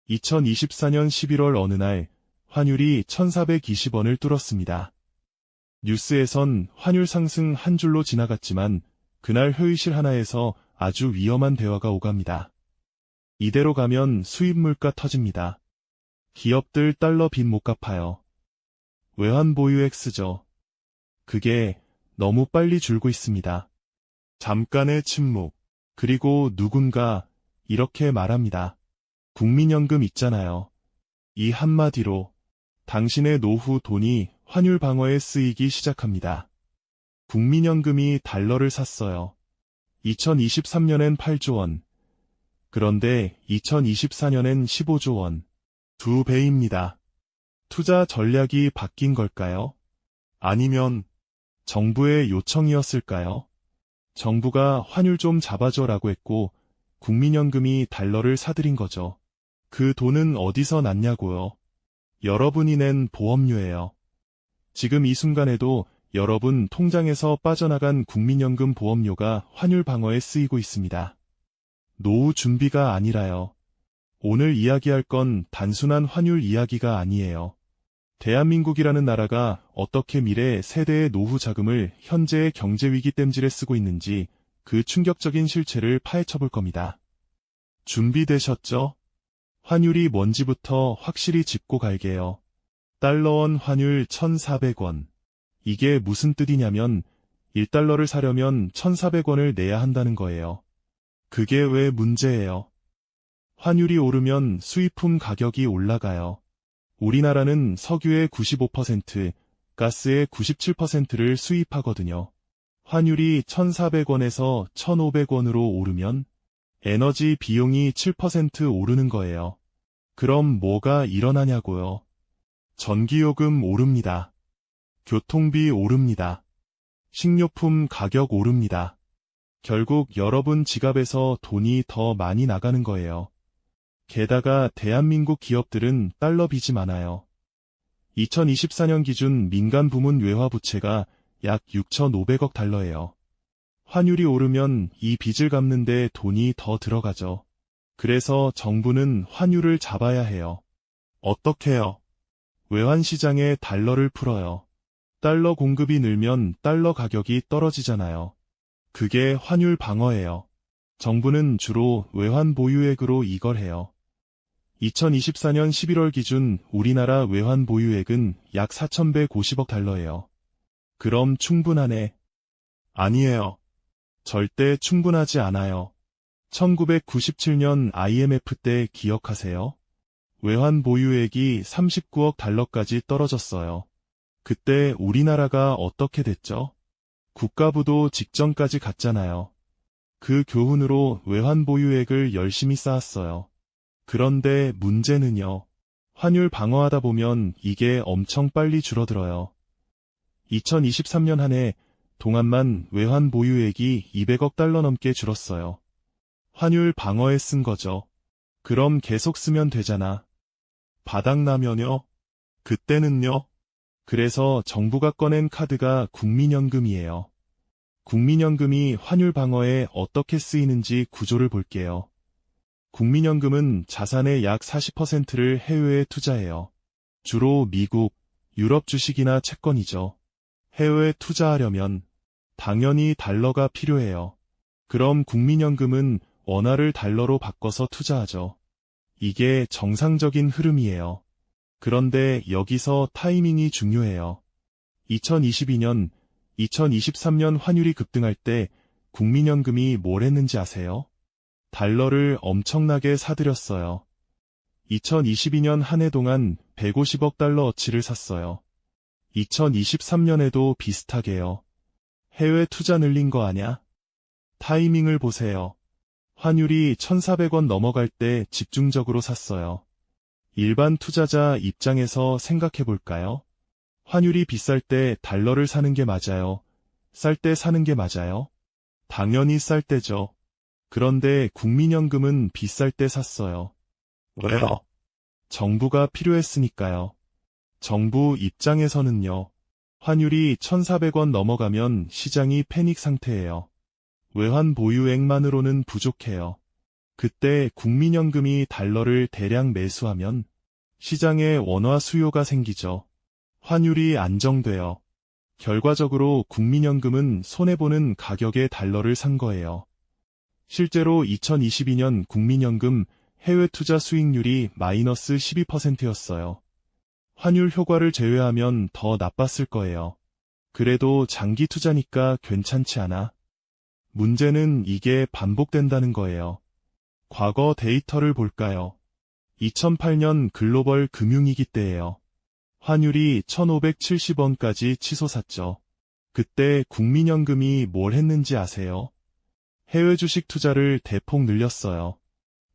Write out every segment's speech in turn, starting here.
2024년 11월 어느 날 환율이 1,420원을 뚫었습니다. 뉴스에선 환율 상승 한 줄로 지나갔지만 그날 회의실 하나에서 아주 위험한 대화가 오갑니다. 이대로 가면 수입 물가 터집니다. 기업들 달러 빚 못 갚아요. 외환 보유액 쓰죠. 그게 너무 빨리 줄고 있습니다. 잠깐의 침묵. 그리고 누군가 이렇게 말합니다. 국민연금 있잖아요. 이 한마디로 당신의 노후 돈이 환율 방어에 쓰이기 시작합니다. 국민연금이 달러를 샀어요. 2023년엔 8조 원. 그런데 2024년엔 15조 원. 2배입니다. 투자 전략이 바뀐 걸까요? 아니면 정부의 요청이었을까요? 정부가 환율 좀 잡아줘라고 했고 국민연금이 달러를 사들인 거죠. 그 돈은 어디서 났냐고요? 여러분이 낸 보험료예요. 지금 이 순간에도 여러분 통장에서 빠져나간 국민연금 보험료가 환율 방어에 쓰이고 있습니다. 노후 준비가 아니라요. 오늘 이야기할 건 단순한 환율 이야기가 아니에요. 대한민국이라는 나라가 어떻게 미래 세대의 노후 자금을 현재의 경제위기 땜질에 쓰고 있는지 그 충격적인 실체를 파헤쳐볼 겁니다. 준비되셨죠? 환율이 뭔지부터 확실히 짚고 갈게요. 달러원 환율 1,400원. 이게 무슨 뜻이냐면 1달러를 사려면 1,400원을 내야 한다는 거예요. 그게 왜 문제예요? 환율이 오르면 수입품 가격이 올라가요. 우리나라는 석유의 95%, 가스의 97%를 수입하거든요. 환율이 1,400원에서 1,500원으로 오르면 에너지 비용이 7% 오르는 거예요. 그럼 뭐가 일어나냐고요? 전기요금 오릅니다. 교통비 오릅니다. 식료품 가격 오릅니다. 결국 여러분 지갑에서 돈이 더 많이 나가는 거예요. 게다가 대한민국 기업들은 달러 빚이 많아요. 2024년 기준 민간 부문 외화 부채가 약 6,500억 달러예요. 환율이 오르면 이 빚을 갚는데 돈이 더 들어가죠. 그래서 정부는 환율을 잡아야 해요. 어떻게요? 외환시장에 달러를 풀어요. 달러 공급이 늘면 달러 가격이 떨어지잖아요. 그게 환율 방어예요. 정부는 주로 외환 보유액으로 이걸 해요. 2024년 11월 기준 우리나라 외환 보유액은 약 4,150억 달러예요. 그럼 충분하네? 아니에요. 절대 충분하지 않아요. 1997년 IMF 때 기억하세요? 외환 보유액이 39억 달러까지 떨어졌어요. 그때 우리나라가 어떻게 됐죠? 국가부도 직전까지 갔잖아요. 그 교훈으로 외환 보유액을 열심히 쌓았어요. 그런데 문제는요. 환율 방어하다 보면 이게 엄청 빨리 줄어들어요. 2023년 한 해 동안만 외환 보유액이 200억 달러 넘게 줄었어요. 환율 방어에 쓴 거죠. 그럼 계속 쓰면 되잖아. 바닥나면요? 그때는요? 그래서 정부가 꺼낸 카드가 국민연금이에요. 국민연금이 환율 방어에 어떻게 쓰이는지 구조를 볼게요. 국민연금은 자산의 약 40%를 해외에 투자해요. 주로 미국, 유럽 주식이나 채권이죠. 해외에 투자하려면 당연히 달러가 필요해요. 그럼 국민연금은 원화를 달러로 바꿔서 투자하죠. 이게 정상적인 흐름이에요. 그런데 여기서 타이밍이 중요해요. 2022년, 2023년 환율이 급등할 때 국민연금이 뭘 했는지 아세요? 달러를 엄청나게 사들였어요. 2022년 한 해 동안 150억 달러 어치를 샀어요. 2023년에도 비슷하게요. 해외 투자 늘린 거 아냐? 타이밍을 보세요. 환율이 1,400원 넘어갈 때 집중적으로 샀어요. 일반 투자자 입장에서 생각해 볼까요? 환율이 비쌀 때 달러를 사는 게 맞아요? 쌀 때 사는 게 맞아요? 당연히 쌀 때죠. 그런데 국민연금은 비쌀 때 샀어요. 왜요? 정부가 필요했으니까요. 정부 입장에서는요. 환율이 1,400원 넘어가면 시장이 패닉 상태예요. 외환 보유액만으로는 부족해요. 그때 국민연금이 달러를 대량 매수하면 시장에 원화 수요가 생기죠. 환율이 안정되어 결과적으로 국민연금은 손해보는 가격의 달러를 산 거예요. 실제로 2022년 국민연금 해외 투자 수익률이 마이너스 12%였어요. 환율 효과를 제외하면 더 나빴을 거예요. 그래도 장기 투자니까 괜찮지 않아? 문제는 이게 반복된다는 거예요. 과거 데이터를 볼까요? 2008년 글로벌 금융위기 때예요. 환율이 1,570원까지 치솟았죠. 그때 국민연금이 뭘 했는지 아세요? 해외 주식 투자를 대폭 늘렸어요.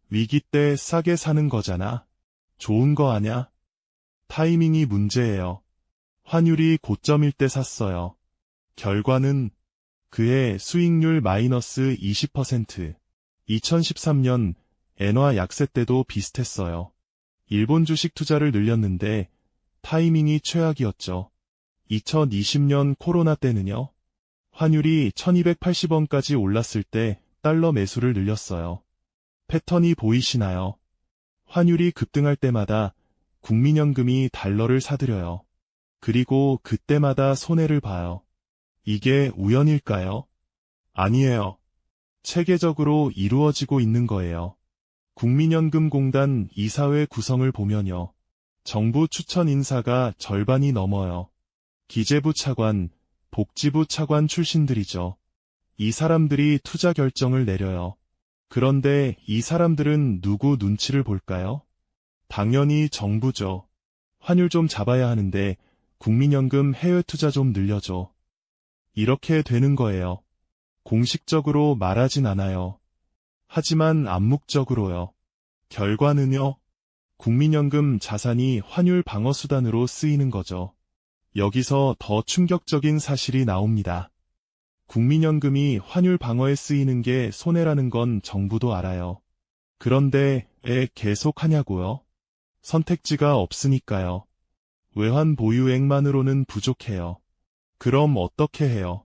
위기 때 싸게 사는 거잖아. 좋은 거 아냐? 타이밍이 문제예요. 환율이 고점일 때 샀어요. 결과는 그해 수익률 마이너스 20%. 2013년 엔화 약세 때도 비슷했어요. 일본 주식 투자를 늘렸는데 타이밍이 최악이었죠. 2020년 코로나 때는요. 환율이 1280원까지 올랐을 때 달러 매수를 늘렸어요. 패턴이 보이시나요? 환율이 급등할 때마다 국민연금이 달러를 사들여요. 그리고 그때마다 손해를 봐요. 이게 우연일까요? 아니에요. 체계적으로 이루어지고 있는 거예요. 국민연금공단 이사회 구성을 보면요. 정부 추천 인사가 절반이 넘어요. 기재부 차관, 복지부 차관 출신들이죠. 이 사람들이 투자 결정을 내려요. 그런데 이 사람들은 누구 눈치를 볼까요? 당연히 정부죠. 환율 좀 잡아야 하는데 국민연금 해외 투자 좀 늘려줘. 이렇게 되는 거예요. 공식적으로 말하진 않아요. 하지만 암묵적으로요. 결과는요. 국민연금 자산이 환율 방어 수단으로 쓰이는 거죠. 여기서 더 충격적인 사실이 나옵니다. 국민연금이 환율 방어에 쓰이는 게 손해라는 건 정부도 알아요. 그런데 왜 계속 하냐고요? 선택지가 없으니까요. 외환 보유액만으로는 부족해요. 그럼 어떻게 해요?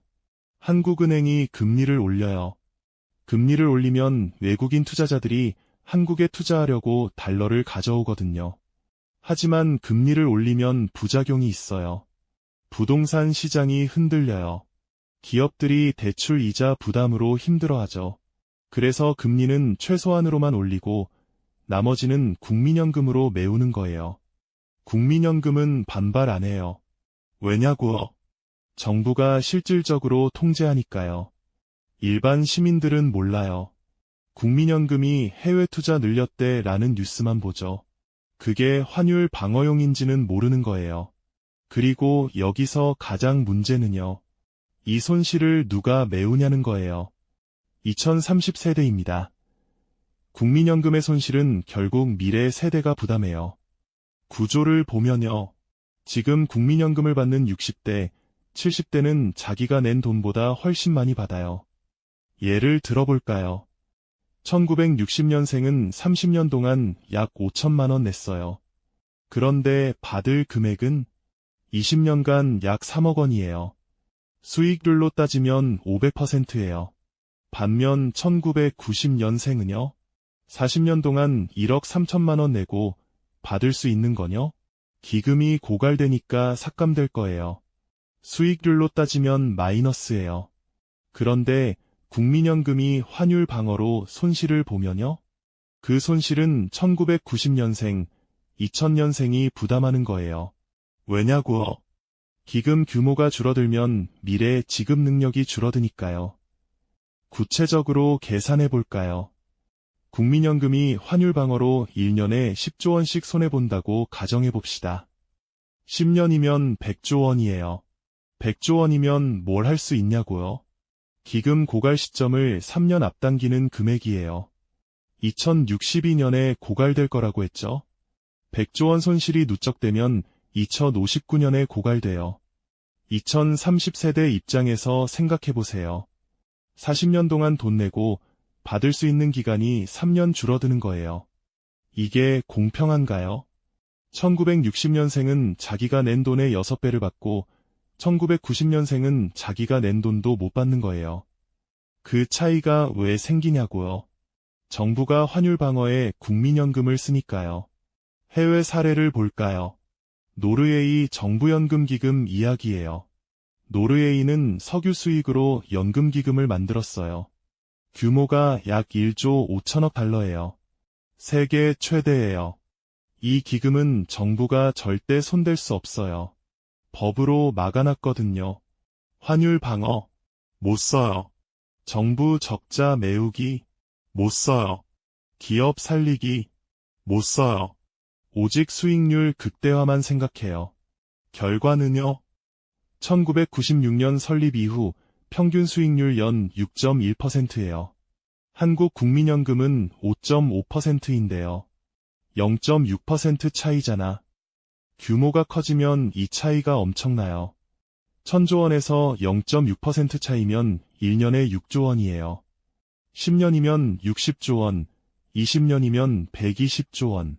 한국은행이 금리를 올려요. 금리를 올리면 외국인 투자자들이 한국에 투자하려고 달러를 가져오거든요. 하지만 금리를 올리면 부작용이 있어요. 부동산 시장이 흔들려요. 기업들이 대출 이자 부담으로 힘들어하죠. 그래서 금리는 최소한으로만 올리고 나머지는 국민연금으로 메우는 거예요. 국민연금은 반발 안 해요. 왜냐고요? 정부가 실질적으로 통제하니까요. 일반 시민들은 몰라요. 국민연금이 해외 투자 늘렸대라는 뉴스만 보죠. 그게 환율 방어용인지는 모르는 거예요. 그리고 여기서 가장 문제는요. 이 손실을 누가 메우냐는 거예요. 2030세대입니다. 국민연금의 손실은 결국 미래 세대가 부담해요. 구조를 보면요. 지금 국민연금을 받는 60대, 70대는 자기가 낸 돈보다 훨씬 많이 받아요. 예를 들어볼까요? 1960년생은 30년 동안 약 5천만 원 냈어요. 그런데 받을 금액은 20년간 약 3억 원이에요. 수익률로 따지면 500%예요. 반면 1990년생은요. 40년 동안 1억 3천만 원 내고 받을 수 있는 건요. 기금이 고갈되니까 삭감될 거예요. 수익률로 따지면 마이너스예요. 그런데 국민연금이 환율 방어로 손실을 보면요. 그 손실은 1990년생, 2000년생이 부담하는 거예요. 왜냐고요? 기금 규모가 줄어들면 미래 지급 능력이 줄어드니까요. 구체적으로 계산해 볼까요? 국민연금이 환율 방어로 1년에 10조 원씩 손해본다고 가정해 봅시다. 10년이면 100조 원이에요. 100조 원이면 뭘 할 수 있냐고요? 기금 고갈 시점을 3년 앞당기는 금액이에요. 2062년에 고갈될 거라고 했죠? 100조 원 손실이 누적되면 2059년에 고갈돼요. 2030세대 입장에서 생각해보세요. 40년 동안 돈 내고 받을 수 있는 기간이 3년 줄어드는 거예요. 이게 공평한가요? 1960년생은 자기가 낸 돈의 6배를 받고 1990년생은 자기가 낸 돈도 못 받는 거예요. 그 차이가 왜 생기냐고요? 정부가 환율 방어에 국민연금을 쓰니까요. 해외 사례를 볼까요? 노르웨이 정부연금기금 이야기예요. 노르웨이는 석유 수익으로 연금기금을 만들었어요. 규모가 약 1조 5천억 달러예요. 세계 최대예요. 이 기금은 정부가 절대 손댈 수 없어요. 법으로 막아놨거든요. 환율 방어, 못 써요. 정부 적자 메우기, 못 써요. 기업 살리기, 못 써요. 오직 수익률 극대화만 생각해요. 결과는요? 1996년 설립 이후 평균 수익률 연 6.1%예요. 한국 국민연금은 5.5%인데요. 0.6% 차이잖아. 규모가 커지면 이 차이가 엄청나요. 1000조 원에서 0.6% 차이면 1년에 6조 원이에요. 10년이면 60조 원, 20년이면 120조 원.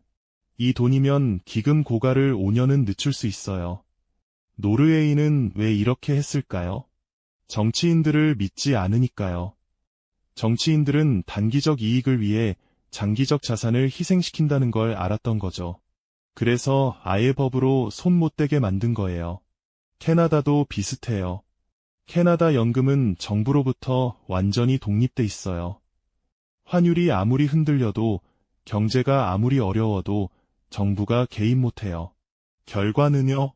이 돈이면 기금 고갈을 5년은 늦출 수 있어요. 노르웨이는 왜 이렇게 했을까요? 정치인들을 믿지 않으니까요. 정치인들은 단기적 이익을 위해 장기적 자산을 희생시킨다는 걸 알았던 거죠. 그래서 아예 법으로 손 못 대게 만든 거예요. 캐나다도 비슷해요. 캐나다 연금은 정부로부터 완전히 독립돼 있어요. 환율이 아무리 흔들려도 경제가 아무리 어려워도 정부가 개입 못해요. 결과는요?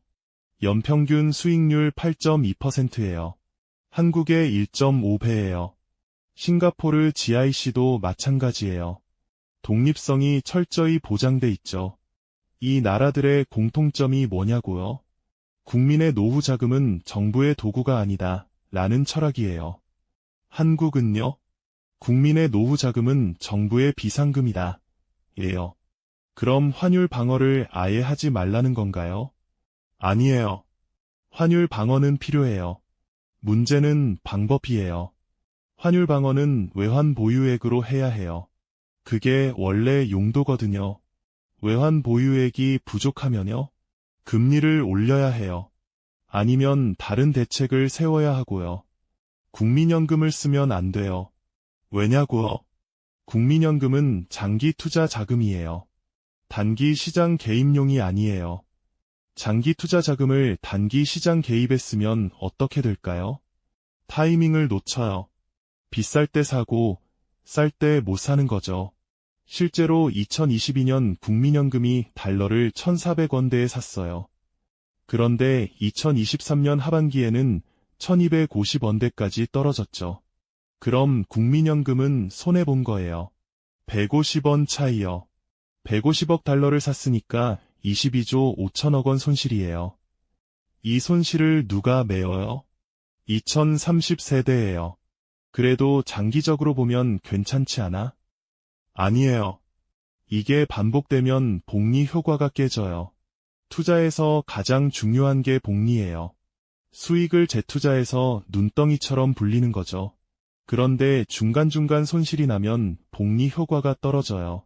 연평균 수익률 8.2%예요. 한국의 1.5배예요. 싱가포르 GIC도 마찬가지예요. 독립성이 철저히 보장돼 있죠. 이 나라들의 공통점이 뭐냐고요? 국민의 노후 자금은 정부의 도구가 아니다 라는 철학이에요. 한국은요? 국민의 노후 자금은 정부의 비상금이다 예요. 그럼 환율 방어를 아예 하지 말라는 건가요? 아니에요. 환율 방어는 필요해요. 문제는 방법이에요. 환율 방어는 외환 보유액으로 해야 해요. 그게 원래 용도거든요. 외환 보유액이 부족하면요? 금리를 올려야 해요. 아니면 다른 대책을 세워야 하고요. 국민연금을 쓰면 안 돼요. 왜냐고요? 국민연금은 장기 투자 자금이에요. 단기 시장 개입용이 아니에요. 장기 투자 자금을 단기 시장 개입에 쓰면 어떻게 될까요? 타이밍을 놓쳐요. 비쌀 때 사고, 쌀 때 못 사는 거죠. 실제로 2022년 국민연금이 달러를 1,400원대에 샀어요. 그런데 2023년 하반기에는 1,250원대까지 떨어졌죠. 그럼 국민연금은 손해본 거예요. 150원 차이요. 150억 달러를 샀으니까 22조 5천억 원 손실이에요. 이 손실을 누가 메어요? 2030세대예요. 그래도 장기적으로 보면 괜찮지 않아? 아니에요. 이게 반복되면 복리 효과가 깨져요. 투자에서 가장 중요한 게 복리예요. 수익을 재투자해서 눈덩이처럼 불리는 거죠. 그런데 중간중간 손실이 나면 복리 효과가 떨어져요.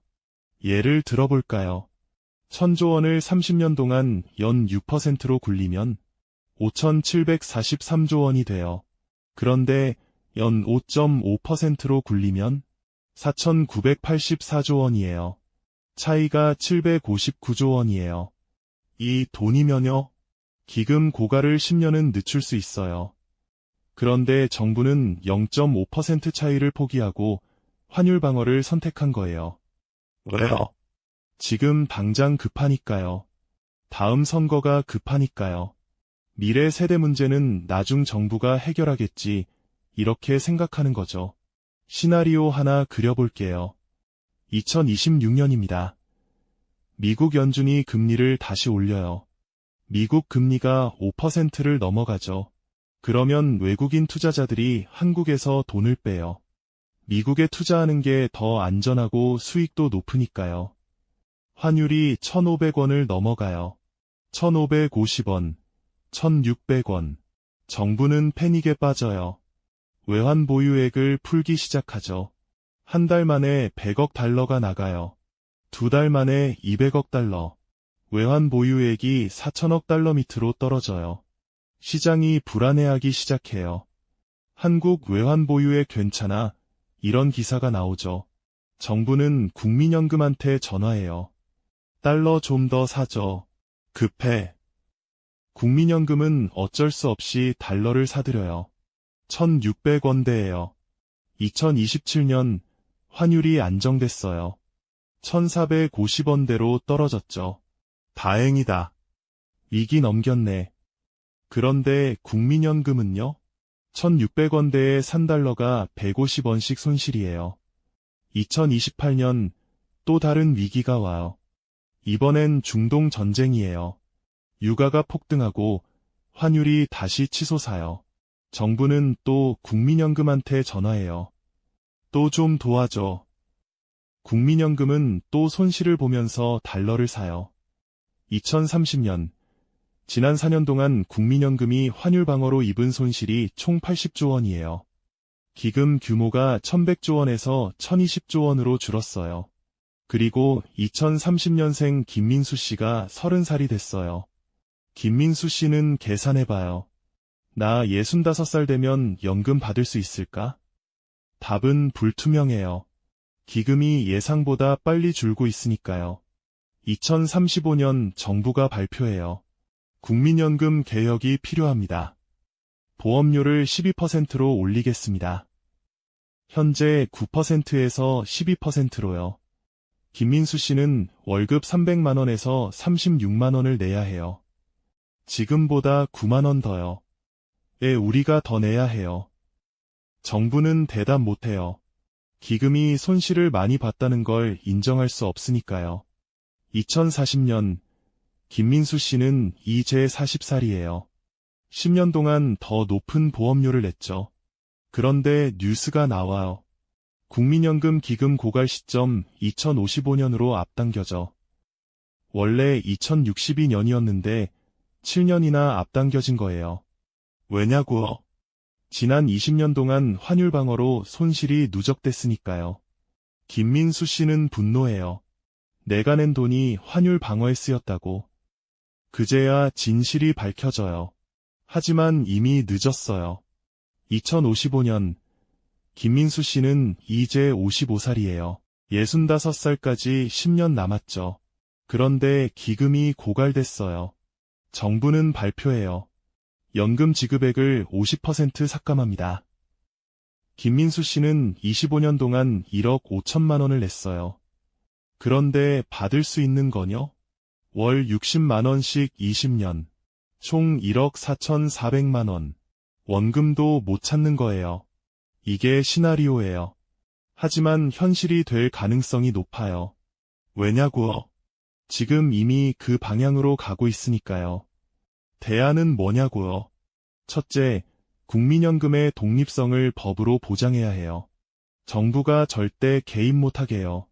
예를 들어볼까요? 1,000조 원을 30년 동안 연 6%로 굴리면 5,743조 원이 돼요. 그런데 연 5.5%로 굴리면 4,984조 원이에요. 차이가 759조 원이에요. 이 돈이면요? 기금 고갈을 10년은 늦출 수 있어요. 그런데 정부는 0.5% 차이를 포기하고 환율 방어를 선택한 거예요. 왜요? 지금 당장 급하니까요. 다음 선거가 급하니까요. 미래 세대 문제는 나중 정부가 해결하겠지, 이렇게 생각하는 거죠. 시나리오 하나 그려볼게요. 2026년입니다. 미국 연준이 금리를 다시 올려요. 미국 금리가 5%를 넘어가죠. 그러면 외국인 투자자들이 한국에서 돈을 빼요. 미국에 투자하는 게 더 안전하고 수익도 높으니까요. 환율이 1,500원을 넘어가요. 1,550원, 1,600원. 정부는 패닉에 빠져요. 외환 보유액을 풀기 시작하죠. 한 달 만에 100억 달러가 나가요. 두 달 만에 200억 달러. 외환 보유액이 4천억 달러 밑으로 떨어져요. 시장이 불안해하기 시작해요. 한국 외환 보유액 괜찮아? 이런 기사가 나오죠. 정부는 국민연금한테 전화해요. 달러 좀 더 사줘. 급해. 국민연금은 어쩔 수 없이 달러를 사들여요. 1,600원대예요. 2027년 환율이 안정됐어요. 1,450원대로 떨어졌죠. 다행이다. 위기 넘겼네. 그런데 국민연금은요? 1,600원대에 산 달러가 150원씩 손실이에요. 2028년 또 다른 위기가 와요. 이번엔 중동 전쟁이에요. 유가가 폭등하고 환율이 다시 치솟아요. 정부는 또 국민연금한테 전화해요. 또 좀 도와줘. 국민연금은 또 손실을 보면서 달러를 사요. 2030년, 지난 4년 동안 국민연금이 환율 방어로 입은 손실이 총 80조 원이에요. 기금 규모가 1,100조 원에서 1,020조 원으로 줄었어요. 그리고 2030년생 김민수 씨가 30살이 됐어요. 김민수 씨는 계산해봐요. 나 65살 되면 연금 받을 수 있을까? 답은 불투명해요. 기금이 예상보다 빨리 줄고 있으니까요. 2035년 정부가 발표해요. 국민연금 개혁이 필요합니다. 보험료를 12%로 올리겠습니다. 현재 9%에서 12%로요. 김민수 씨는 월급 300만 원에서 36만 원을 내야 해요. 지금보다 9만 원 더요. 우리가 더 내야 해요. 정부는 대답 못해요. 기금이 손실을 많이 봤다는 걸 인정할 수 없으니까요. 2040년 김민수 씨는 이제 40살이에요. 10년 동안 더 높은 보험료를 냈죠. 그런데 뉴스가 나와요. 국민연금 기금 고갈 시점 2055년으로 앞당겨져. 원래 2062년이었는데 7년이나 앞당겨진 거예요. 왜냐고요? 지난 20년 동안 환율 방어로 손실이 누적됐으니까요. 김민수 씨는 분노해요. 내가 낸 돈이 환율 방어에 쓰였다고. 그제야 진실이 밝혀져요. 하지만 이미 늦었어요. 2055년 김민수 씨는 이제 55살이에요. 65살까지 10년 남았죠. 그런데 기금이 고갈됐어요. 정부는 발표해요. 연금 지급액을 50% 삭감합니다. 김민수 씨는 25년 동안 1억 5천만 원을 냈어요. 그런데 받을 수 있는 건요? 월 60만 원씩 20년. 총 1억 4,400만 원. 원금도 못 찾는 거예요. 이게 시나리오예요. 하지만 현실이 될 가능성이 높아요. 왜냐고요? 지금 이미 그 방향으로 가고 있으니까요. 대안은 뭐냐고요? 첫째, 국민연금의 독립성을 법으로 보장해야 해요. 정부가 절대 개입 못하게요.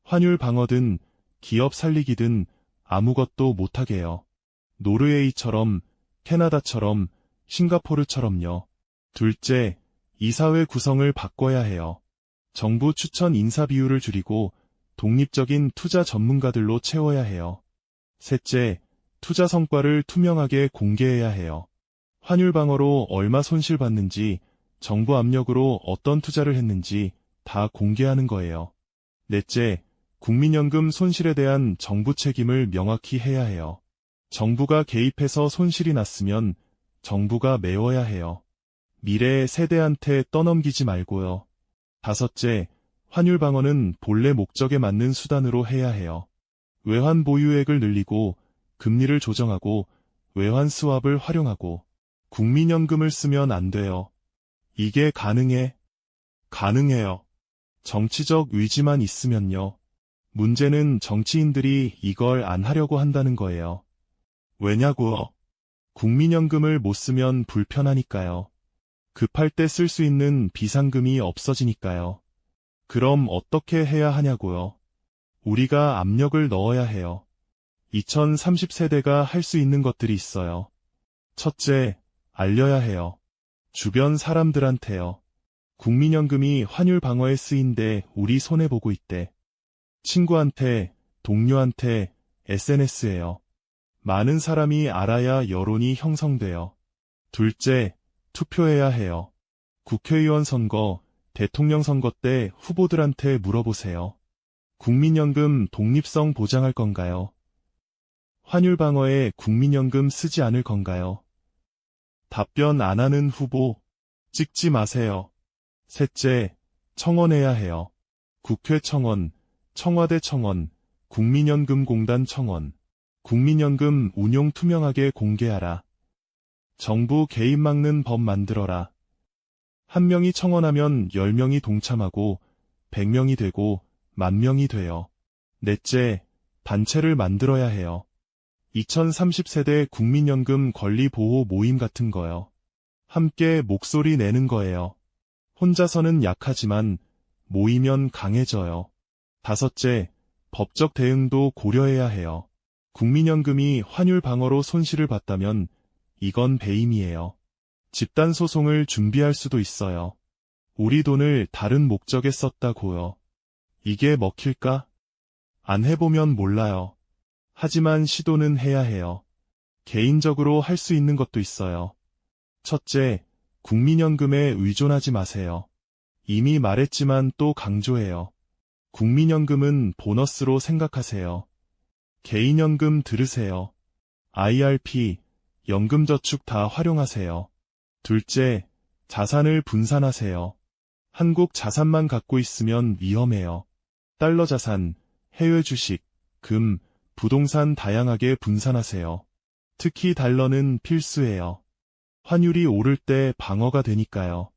환율 방어든 기업 살리기든 아무것도 못하게요. 노르웨이처럼, 캐나다처럼, 싱가포르처럼요. 둘째, 이사회 구성을 바꿔야 해요. 정부 추천 인사 비율을 줄이고 독립적인 투자 전문가들로 채워야 해요. 셋째, 투자 성과를 투명하게 공개해야 해요. 환율 방어로 얼마 손실봤는지, 정부 압력으로 어떤 투자를 했는지 다 공개하는 거예요. 넷째, 국민연금 손실에 대한 정부 책임을 명확히 해야 해요. 정부가 개입해서 손실이 났으면 정부가 메워야 해요. 미래의 세대한테 떠넘기지 말고요. 다섯째, 환율 방어는 본래 목적에 맞는 수단으로 해야 해요. 외환 보유액을 늘리고 금리를 조정하고 외환 스왑을 활용하고 국민연금을 쓰면 안 돼요. 이게 가능해? 가능해요. 정치적 의지만 있으면요. 문제는 정치인들이 이걸 안 하려고 한다는 거예요. 왜냐고요? 국민연금을 못 쓰면 불편하니까요. 급할 때 쓸 수 있는 비상금이 없어지니까요. 그럼 어떻게 해야 하냐고요? 우리가 압력을 넣어야 해요. 2030세대가 할 수 있는 것들이 있어요. 첫째, 알려야 해요. 주변 사람들한테요. 국민연금이 환율 방어에 쓰인데 우리 손해보고 있대. 친구한테, 동료한테, SNS에요. 많은 사람이 알아야 여론이 형성돼요. 둘째, 투표해야 해요. 국회의원 선거, 대통령 선거 때 후보들한테 물어보세요. 국민연금 독립성 보장할 건가요? 환율 방어에 국민연금 쓰지 않을 건가요? 답변 안 하는 후보 찍지 마세요. 셋째, 청원해야 해요. 국회 청원, 청와대 청원, 국민연금공단 청원. 국민연금 운용 투명하게 공개하라. 정부 개입 막는 법 만들어라. 한 명이 청원하면 10명이 동참하고 100명이 되고 10,000명이 돼요. 넷째, 단체를 만들어야 해요. 2030세대 국민연금 권리보호 모임 같은 거요. 함께 목소리 내는 거예요. 혼자서는 약하지만 모이면 강해져요. 다섯째, 법적 대응도 고려해야 해요. 국민연금이 환율 방어로 손실을 봤다면 이건 배임이에요. 집단 소송을 준비할 수도 있어요. 우리 돈을 다른 목적에 썼다고요. 이게 먹힐까? 안 해보면 몰라요. 하지만 시도는 해야 해요. 개인적으로 할 수 있는 것도 있어요. 첫째, 국민연금에 의존하지 마세요. 이미 말했지만 또 강조해요. 국민연금은 보너스로 생각하세요. 개인연금 들으세요. IRP, 연금저축 다 활용하세요. 둘째, 자산을 분산하세요. 한국 자산만 갖고 있으면 위험해요. 달러 자산, 해외 주식, 금, 부동산 다양하게 분산하세요. 특히 달러는 필수예요. 환율이 오를 때 방어가 되니까요.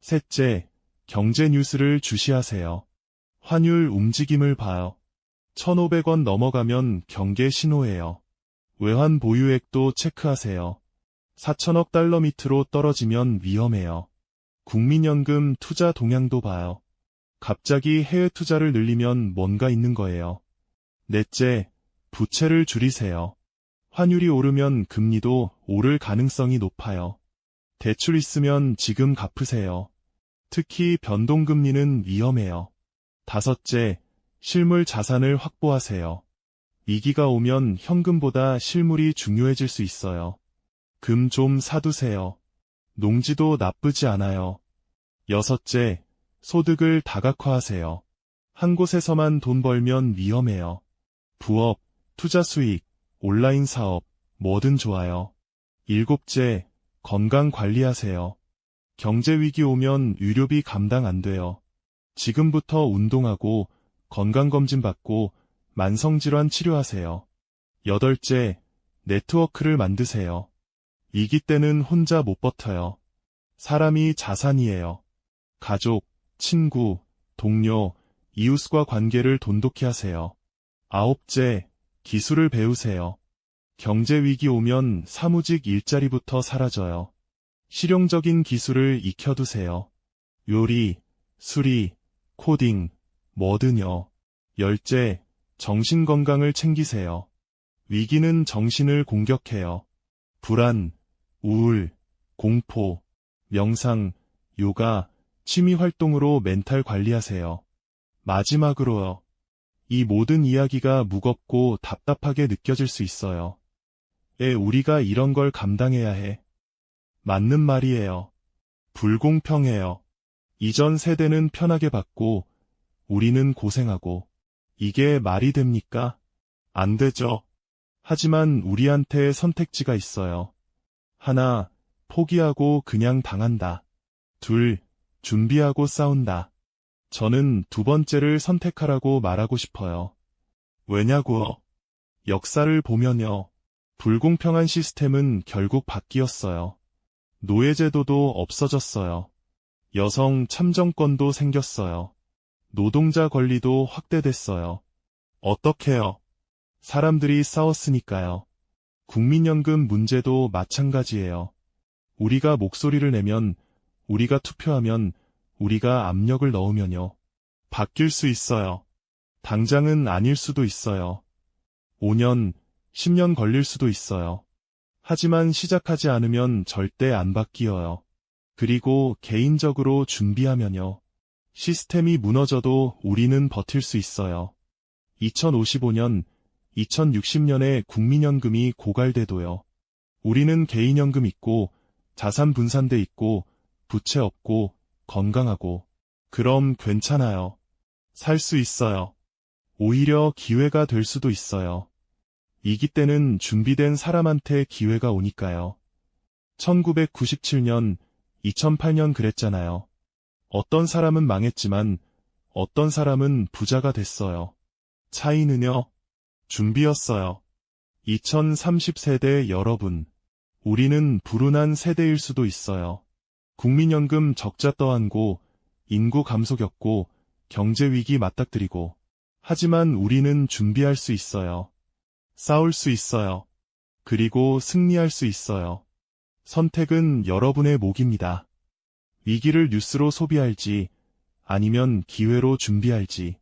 셋째, 경제 뉴스를 주시하세요. 환율 움직임을 봐요. 1,500원 넘어가면 경계 신호예요. 외환 보유액도 체크하세요. 4천억 달러 밑으로 떨어지면 위험해요. 국민연금 투자 동향도 봐요. 갑자기 해외 투자를 늘리면 뭔가 있는 거예요. 넷째, 부채를 줄이세요. 환율이 오르면 금리도 오를 가능성이 높아요. 대출 있으면 지금 갚으세요. 특히 변동금리는 위험해요. 다섯째, 실물 자산을 확보하세요. 위기가 오면 현금보다 실물이 중요해질 수 있어요. 금 좀 사두세요. 농지도 나쁘지 않아요. 여섯째, 소득을 다각화하세요. 한 곳에서만 돈 벌면 위험해요. 부업, 투자 수익, 온라인 사업, 뭐든 좋아요. 일곱째, 건강 관리하세요. 경제 위기 오면 의료비 감당 안 돼요. 지금부터 운동하고 건강검진 받고 만성질환 치료하세요. 여덟째, 네트워크를 만드세요. 위기 때는 혼자 못 버텨요. 사람이 자산이에요. 가족, 친구, 동료, 이웃과 관계를 돈독히 하세요. 아홉째, 기술을 배우세요. 경제 위기 오면 사무직 일자리부터 사라져요. 실용적인 기술을 익혀두세요. 요리, 수리, 코딩, 뭐든요. 열째, 정신 건강을 챙기세요. 위기는 정신을 공격해요. 불안, 우울, 공포, 명상, 요가, 취미 활동으로 멘탈 관리하세요. 마지막으로요. 이 모든 이야기가 무겁고 답답하게 느껴질 수 있어요. 우리가 이런 걸 감당해야 해. 맞는 말이에요. 불공평해요. 이전 세대는 편하게 받고 우리는 고생하고 이게 말이 됩니까? 안 되죠. 하지만 우리한테 선택지가 있어요. 하나, 포기하고 그냥 당한다. 둘, 준비하고 싸운다. 저는 두 번째를 선택하라고 말하고 싶어요. 왜냐고요? 역사를 보면요. 불공평한 시스템은 결국 바뀌었어요. 노예제도도 없어졌어요. 여성 참정권도 생겼어요. 노동자 권리도 확대됐어요. 어떻게요? 사람들이 싸웠으니까요. 국민연금 문제도 마찬가지예요. 우리가 목소리를 내면, 우리가 투표하면, 우리가 압력을 넣으면요. 바뀔 수 있어요. 당장은 아닐 수도 있어요. 5년, 10년 걸릴 수도 있어요. 하지만 시작하지 않으면 절대 안 바뀌어요. 그리고 개인적으로 준비하면요. 시스템이 무너져도 우리는 버틸 수 있어요. 2055년, 2060년에 국민연금이 고갈돼도요. 우리는 개인연금 있고, 자산 분산돼 있고, 부채 없고, 건강하고, 그럼 괜찮아요. 살 수 있어요. 오히려 기회가 될 수도 있어요. 이기 때는 준비된 사람한테 기회가 오니까요. 1997년, 2008년 그랬잖아요. 어떤 사람은 망했지만 어떤 사람은 부자가 됐어요. 차이는요? 준비였어요. 2030세대 여러분, 우리는 불운한 세대일 수도 있어요. 국민연금 적자 떠안고, 인구 감소 겪고, 경제 위기 맞닥뜨리고, 하지만 우리는 준비할 수 있어요. 싸울 수 있어요. 그리고 승리할 수 있어요. 선택은 여러분의 몫입니다. 위기를 뉴스로 소비할지, 아니면 기회로 준비할지.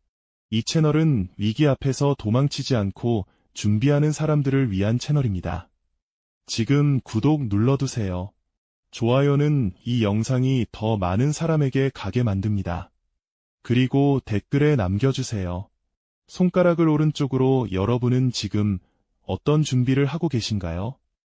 이 채널은 위기 앞에서 도망치지 않고 준비하는 사람들을 위한 채널입니다. 지금 구독 눌러두세요. 좋아요는 이 영상이 더 많은 사람에게 가게 만듭니다. 그리고 댓글에 남겨주세요. 손가락을 오른쪽으로 여러분은 지금 어떤 준비를 하고 계신가요?